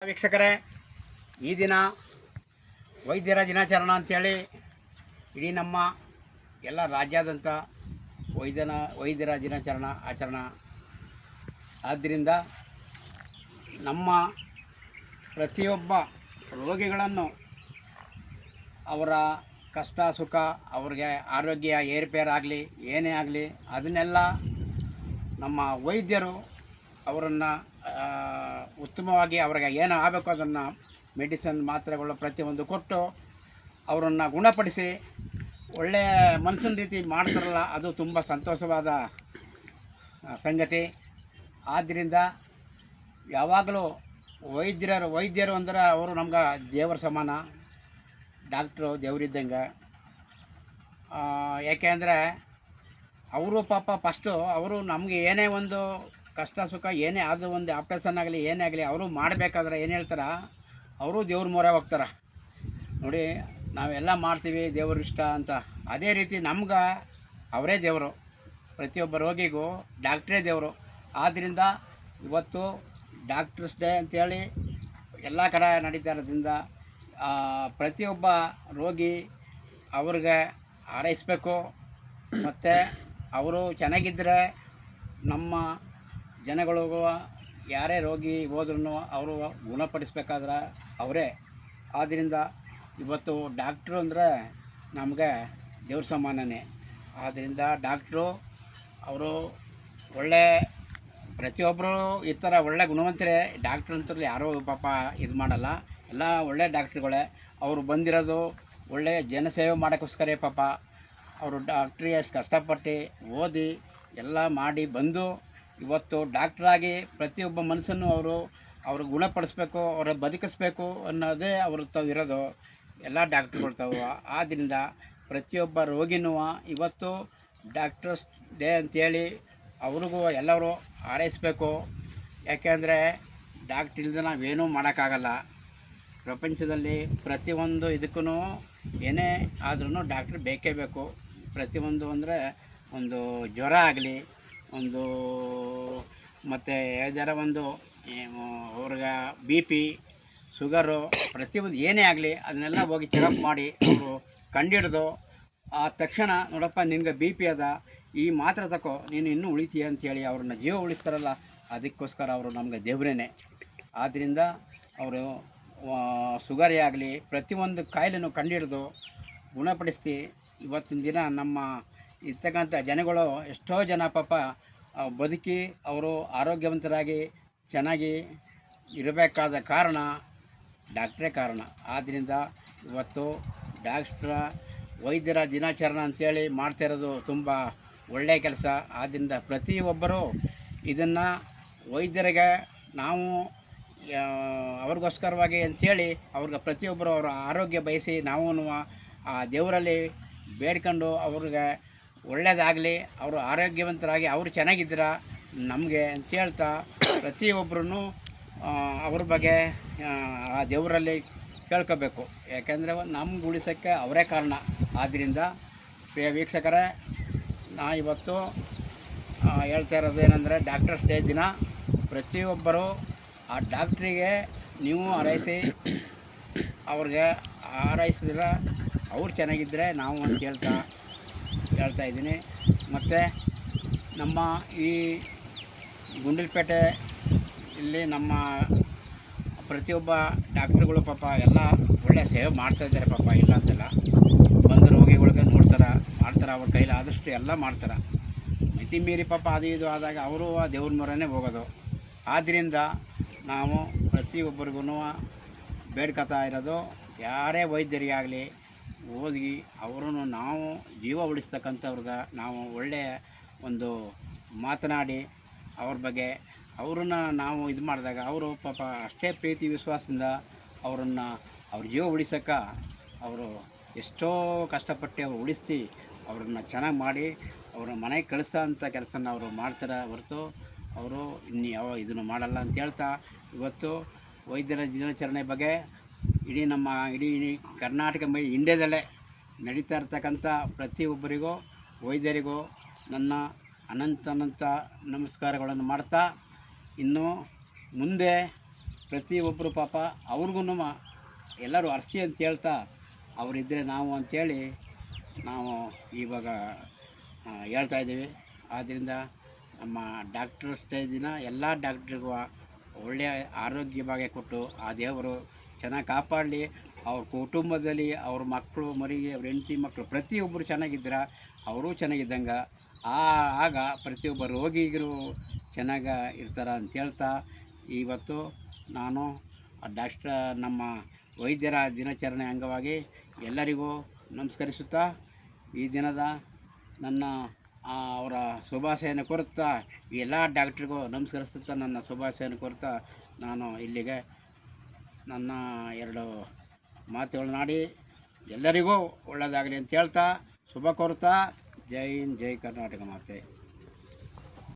ವೀಕ್ಷಕರೇ, ಈ ದಿನ ವೈದ್ಯರ ದಿನಾಚರಣೆ ಅಂಥೇಳಿ ಇಡೀ ನಮ್ಮ ಎಲ್ಲ ರಾಜ್ಯಾದ್ಯಂತ ವೈದ್ಯರ ದಿನಾಚರಣೆ ಆಚರಣೆ. ಆದ್ದರಿಂದ ನಮ್ಮ ಪ್ರತಿಯೊಬ್ಬ ರೋಗಿಗಳನ್ನು ಅವರ ಕಷ್ಟ ಸುಖ, ಅವ್ರಿಗೆ ಆರೋಗ್ಯ ಏರುಪೇರಾಗಲಿ ಏನೇ ಆಗಲಿ ಅದನ್ನೆಲ್ಲ ನಮ್ಮ ವೈದ್ಯರು ಅವರನ್ನು ಉತ್ತಮವಾಗಿ ಅವ್ರಿಗೆ ಏನು ಆಗಬೇಕು ಅದನ್ನು ಮೆಡಿಸಿನ್ ಮಾತ್ರೆಗಳು ಪ್ರತಿಯೊಂದು ಕೊಟ್ಟು ಅವರನ್ನು ಗುಣಪಡಿಸಿ ಒಳ್ಳೆಯ ಮನಸ್ಸಿನ ರೀತಿ ಮಾಡ್ತಾರಲ್ಲ, ಅದು ತುಂಬ ಸಂತೋಷವಾದ ಸಂಗತಿ. ಆದ್ದರಿಂದ ಯಾವಾಗಲೂ ವೈದ್ಯರು ಅಂದರೆ ಅವರು ನಮ್ಗೆ ದೇವರ ಸಮಾನ, ಡಾಕ್ಟ್ರು ದೇವರಿದ್ದಂಗೆ. ಯಾಕೆ ಅಂದರೆ ಅವರು ಪಾಪ ಫಸ್ಟು ಅವರು ನಮಗೆ ಏನೇ ಒಂದು ಕಷ್ಟ ಸುಖ ಏನೇ ಅದು ಒಂದು ಆಪ್ರೇಷನ್ ಆಗಲಿ ಏನೇ ಆಗಲಿ ಅವರು ಮಾಡಬೇಕಾದ್ರೆ ಏನು ಹೇಳ್ತಾರೆ, ಅವರು ದೇವ್ರ ಮೊರೆ ಹೋಗ್ತಾರೆ. ನೋಡಿ, ನಾವೆಲ್ಲ ಮಾಡ್ತೀವಿ ದೇವ್ರ ಇಷ್ಟ ಅಂತ, ಅದೇ ರೀತಿ ನಮ್ಗೆ ಅವರೇ ದೇವರು. ಪ್ರತಿಯೊಬ್ಬ ರೋಗಿಗೂ ಡಾಕ್ಟ್ರೇ ದೇವರು. ಆದ್ದರಿಂದ ಇವತ್ತು ಡಾಕ್ಟರ್ಸ್ ಡೇ ಅಂಥೇಳಿ ಎಲ್ಲ ಕಡೆ ನಡೀತಾ ಇರೋದ್ರಿಂದ ಪ್ರತಿಯೊಬ್ಬ ರೋಗಿ ಅವ್ರಿಗೆ ಹಾರೈಸಬೇಕು. ಮತ್ತು ಅವರು ಚೆನ್ನಾಗಿದ್ದರೆ ನಮ್ಮ ಜನಗಳಿಗೂ ಯಾರೇ ರೋಗಿ ಹೋದ್ರೂ ಅವರು ಗುಣಪಡಿಸ್ಬೇಕಾದ್ರೆ ಅವರೇ. ಆದ್ದರಿಂದ ಇವತ್ತು ಡಾಕ್ಟ್ರು ಅಂದರೆ ನಮಗೆ ದೇವ್ರ ಸಮಾನನೇ. ಆದ್ದರಿಂದ ಡಾಕ್ಟ್ರು ಅವರು ಒಳ್ಳೆ ಪ್ರತಿಯೊಬ್ಬರು ಈ ಥರ ಒಳ್ಳೆ ಗುಣವಂತರೇ. ಡಾಕ್ಟ್ರು ಅಂತಲ್ಲಿ ಯಾರೂ ಪಾಪ ಇದು ಮಾಡಲ್ಲ, ಎಲ್ಲ ಒಳ್ಳೆ ಡಾಕ್ಟ್ರುಗಳೇ. ಅವರು ಬಂದಿರೋದು ಒಳ್ಳೆ ಜನಸೇವೆ ಮಾಡೋಕ್ಕೋಸ್ಕರ. ಪಾಪ ಅವರು ಡಾಕ್ಟ್ರಿಗೆ ಅಷ್ಟು ಕಷ್ಟಪಟ್ಟು ಓದಿ ಎಲ್ಲ ಮಾಡಿ ಬಂದು ಇವತ್ತು ಡಾಕ್ಟ್ರಾಗಿ ಪ್ರತಿಯೊಬ್ಬ ಮನುಷ್ಯನೂ ಅವರು ಗುಣಪಡಿಸ್ಬೇಕು, ಅವರ ಬದುಕಿಸ್ಬೇಕು ಅನ್ನೋದೇ ಅವ್ರ ಇರೋದು. ಎಲ್ಲ ಡಾಕ್ಟ್ರುಗಳು ತಾವು. ಆದ್ದರಿಂದ ಪ್ರತಿಯೊಬ್ಬ ರೋಗಿನೂ ಇವತ್ತು ಡಾಕ್ಟರ್ಸ್ ಡೇ ಅಂಥೇಳಿ ಅವ್ರಿಗೂ ಎಲ್ಲರೂ ಹಾರೈಸಬೇಕು. ಯಾಕೆಂದರೆ ಡಾಕ್ಟ್ರ್ ಇಲ್ಲದೆ ನಾವೇನೂ ಮಾಡೋಕ್ಕಾಗಲ್ಲ. ಪ್ರಪಂಚದಲ್ಲಿ ಪ್ರತಿಯೊಂದು ಇದಕ್ಕೂ ಏನೇ ಆದ್ರೂ ಡಾಕ್ಟ್ರ್ ಬೇಕೇ ಬೇಕು. ಪ್ರತಿಯೊಂದು ಅಂದರೆ ಒಂದು ಜ್ವರ ಆಗಲಿ, ಒಂದು ಮತ್ತು ಯಾವ್ದಾರ ಒಂದು ಅವ್ರಿಗೆ BP ಶುಗರು ಪ್ರತಿಯೊಂದು ಏನೇ ಆಗಲಿ ಅದನ್ನೆಲ್ಲ ಹೋಗಿ ಚೆಕಪ್ ಮಾಡಿ ಅವರು ಕಂಡಿಡ್ದು ಆ ತಕ್ಷಣ, ನೋಡಪ್ಪ ನಿನಗೆ BP ಅದ, ಈ ಮಾತ್ರೆ ತಗೋ, ನೀನು ಇನ್ನೂ ಉಳಿತೀಯ ಅಂಥೇಳಿ ಅವ್ರನ್ನ ಜೀವ ಉಳಿಸ್ತಾರಲ್ಲ, ಅದಕ್ಕೋಸ್ಕರ ಅವರು ನಮಗೆ ದೇವರೇನೆ. ಆದ್ದರಿಂದ ಅವರು ಶುಗರೇ ಆಗಲಿ ಪ್ರತಿಯೊಂದು ಕಾಯಿಲೆನೂ ಕಂಡಿಡ್ದು ಗುಣಪಡಿಸಿ ಇವತ್ತಿನ ದಿನ ನಮ್ಮ ಇರ್ತಕ್ಕಂಥ ಜನಗಳು ಎಷ್ಟೋ ಜನ ಪಾಪ ಬದುಕಿ ಅವರು ಆರೋಗ್ಯವಂತರಾಗಿ ಚೆನ್ನಾಗಿ ಇರಬೇಕಾದ ಕಾರಣ ಡಾಕ್ಟ್ರೇ ಕಾರಣ. ಆದ್ದರಿಂದ ಇವತ್ತು ವೈದ್ಯರ ದಿನಾಚರಣೆ ಅಂಥೇಳಿ ಮಾಡ್ತಾಯಿರೋದು ತುಂಬ ಒಳ್ಳೆಯ ಕೆಲಸ. ಆದ್ದರಿಂದ ಪ್ರತಿಯೊಬ್ಬರು ಇದನ್ನು ವೈದ್ಯರಿಗೆ ನಾವು ಅವ್ರಿಗೋಸ್ಕರವಾಗಿ ಅಂಥೇಳಿ ಅವ್ರಿಗೆ ಪ್ರತಿಯೊಬ್ಬರು ಅವರ ಆರೋಗ್ಯ ಬಯಸಿ ನಾವು ಆ ದೇವರಲ್ಲಿ ಬೇಡ್ಕೊಂಡು ಅವ್ರಿಗೆ ಒಳ್ಳೆಯದಾಗಲಿ, ಅವರು ಆರೋಗ್ಯವಂತರಾಗಿ ಅವರು ಚೆನ್ನಾಗಿದ್ದೀರ ನಮಗೆ ಅಂತ ಹೇಳ್ತಾ ಪ್ರತಿಯೊಬ್ಬರೂ ಅವ್ರ ಬಗ್ಗೆ ಆ ದೇವರಲ್ಲಿ ಕೇಳ್ಕೋಬೇಕು. ಯಾಕೆಂದರೆ ನಮ್ಗೆ ಉಳಿಸೋಕ್ಕೆ ಅವರೇ ಕಾರಣ. ಆದ್ದರಿಂದ ಪ್ರಿಯ ವೀಕ್ಷಕರೇ, ನಾ ಇವತ್ತು ಹೇಳ್ತಾ ಇರೋದು ಏನಂದರೆ ಡಾಕ್ಟರ್ಸ್ ಡೇ ದಿನ ಪ್ರತಿಯೊಬ್ಬರು ಆ ಡಾಕ್ಟ್ರಿಗೆ ನೀವು ಹಾರೈಸಿ, ಅವ್ರಿಗೆ ಹಾರೈಸಿದ್ರೆ ಅವ್ರು ಚೆನ್ನಾಗಿದ್ದರೆ ನಾವು ಅಂತ ಹೇಳ್ತಾ ಇದ್ದೀನಿ. ಮತ್ತು ನಮ್ಮ ಈ ಗುಂಡ್ಲಪೇಟೆ ಇಲ್ಲಿ ನಮ್ಮ ಪ್ರತಿಯೊಬ್ಬ ಡಾಕ್ಟ್ರುಗಳು ಪಾಪ ಎಲ್ಲ ಒಳ್ಳೆಯ ಸೇವೆ ಮಾಡ್ತಾಯಿದ್ದಾರೆ. ಪಾಪ ಇಲ್ಲ ಅಂತೆಲ್ಲ, ಬಂದು ರೋಗಿಗಳಿಗೆ ಮಾಡ್ತಾರೆ, ಅವ್ರ ಕೈಲಿ ಆದಷ್ಟು ಎಲ್ಲ ಮಾಡ್ತಾರೆ. ಮಿತಿ ಮೀರಿ ಪಾಪ ಅದು ಇದು ಆದಾಗ ಅವರು ಆ ದೇವ್ರ ಮೊರೆನೇ ಹೋಗೋದು. ಆದ್ದರಿಂದ ನಾವು ಪ್ರತಿಯೊಬ್ಬರಿಗೂ ಬೇಡ್ಕೊತಾ ಇರೋದು, ಯಾರೇ ವೈದ್ಯರಿಗಾಗಲಿ ಹೋಗಿ ಅವರನ್ನು ನಾವು ಜೀವ ಉಳಿಸ್ತಕ್ಕಂಥವ್ರಿಗೆ ನಾವು ಒಳ್ಳೆಯ ಒಂದು ಮಾತನಾಡಿ ಅವ್ರ ಬಗ್ಗೆ ಅವ್ರನ್ನ ನಾವು ಇದು ಮಾಡಿದಾಗ ಅವರು ಪಾಪ ಅಷ್ಟೇ ಪ್ರೀತಿ ವಿಶ್ವಾಸದಿಂದ ಅವ್ರ ಜೀವ ಉಳಿಸೋಕ್ಕೆ ಅವರು ಎಷ್ಟೋ ಕಷ್ಟಪಟ್ಟು ಅವ್ರು ಉಳಿಸಿ ಅವ್ರನ್ನ ಚೆನ್ನಾಗಿ ಮಾಡಿ ಅವ್ರ ಮನೆಗೆ ಕಳಿಸೋ ಅಂಥ ಕೆಲಸನ ಅವರು ಮಾಡ್ತಾರೆ ಹೊರತು ಅವರು ಇನ್ನು ಯಾವ ಇದನ್ನು ಮಾಡಲ್ಲ ಅಂತ ಹೇಳ್ತಾ, ಇವತ್ತು ವೈದ್ಯರ ದಿನಾಚರಣೆ ಬಗ್ಗೆ ಇಡೀ ಕರ್ನಾಟಕ ಇಂಡಿಯಾದಲ್ಲೇ ನಡೀತಾ ಇರ್ತಕ್ಕಂಥ ಪ್ರತಿಯೊಬ್ಬರಿಗೂ ವೈದ್ಯರಿಗೂ ನನ್ನ ಅನಂತ ನಮಸ್ಕಾರಗಳನ್ನು ಮಾಡ್ತಾ, ಇನ್ನು ಮುಂದೆ ಪ್ರತಿಯೊಬ್ಬರು ಪಾಪ ಅವ್ರಿಗೂ ಎಲ್ಲರೂ ಅರ್ಸಿ ಅಂತ ಹೇಳ್ತಾ ಅವರಿದ್ದರೆ ನಾವು ಅಂಥೇಳಿ ನಾವು ಇವಾಗ ಹೇಳ್ತಾಯಿದ್ದೀವಿ. ಆದ್ದರಿಂದ ನಮ್ಮ ಡಾಕ್ಟರ್ಸ್ ದಿನ ಎಲ್ಲ ಡಾಕ್ಟ್ರಿಗೂ ಒಳ್ಳೆಯ ಆರೋಗ್ಯ ಭಾಗ್ಯ ಕೊಟ್ಟು ಆ ದೇವರು ಚೆನ್ನಾಗಿ ಕಾಪಾಡಲಿ. ಅವ್ರ ಕುಟುಂಬದಲ್ಲಿ ಅವ್ರ ಮಕ್ಕಳು ಮರಿ ಅವ್ರ ಹೆಂಡತಿ ಮಕ್ಕಳು ಪ್ರತಿಯೊಬ್ಬರು ಚೆನ್ನಾಗಿದ್ರೆ ಅವರೂ ಚೆನ್ನಾಗಿದ್ದಂಗೆ. ಆಗ ಪ್ರತಿಯೊಬ್ಬ ರೋಗಿಗರು ಚೆನ್ನಾಗಿ ಇರ್ತಾರೆ ಅಂತ ಹೇಳ್ತಾ ಇವತ್ತು ನಾನು ನಮ್ಮ ವೈದ್ಯರ ದಿನಾಚರಣೆ ಅಂಗವಾಗಿ ಎಲ್ಲರಿಗೂ ನಮಸ್ಕರಿಸುತ್ತಾ ಈ ದಿನದ ನನ್ನ ಅವರ ಶುಭಾಶಯನ ಕೋರುತ್ತಾ ಎಲ್ಲ ಡಾಕ್ಟ್ರಿಗೂ ನಮಸ್ಕರಿಸುತ್ತಾ ನನ್ನ ಶುಭಾಶಯನ ಕೋರುತ್ತಾ ನಾನು ಇಲ್ಲಿಗೆ ನನ್ನ 2 ಮಾತುಗಳನ್ನಾಡಿ ಎಲ್ಲರಿಗೂ ಒಳ್ಳೆಯದಾಗಲಿ ಅಂತ ಹೇಳ್ತಾ ಶುಭ ಕೋರುತ್ತಾ ಜೈ ಹಿಂದ್, ಜೈ ಕರ್ನಾಟಕ ಮಾತೆ.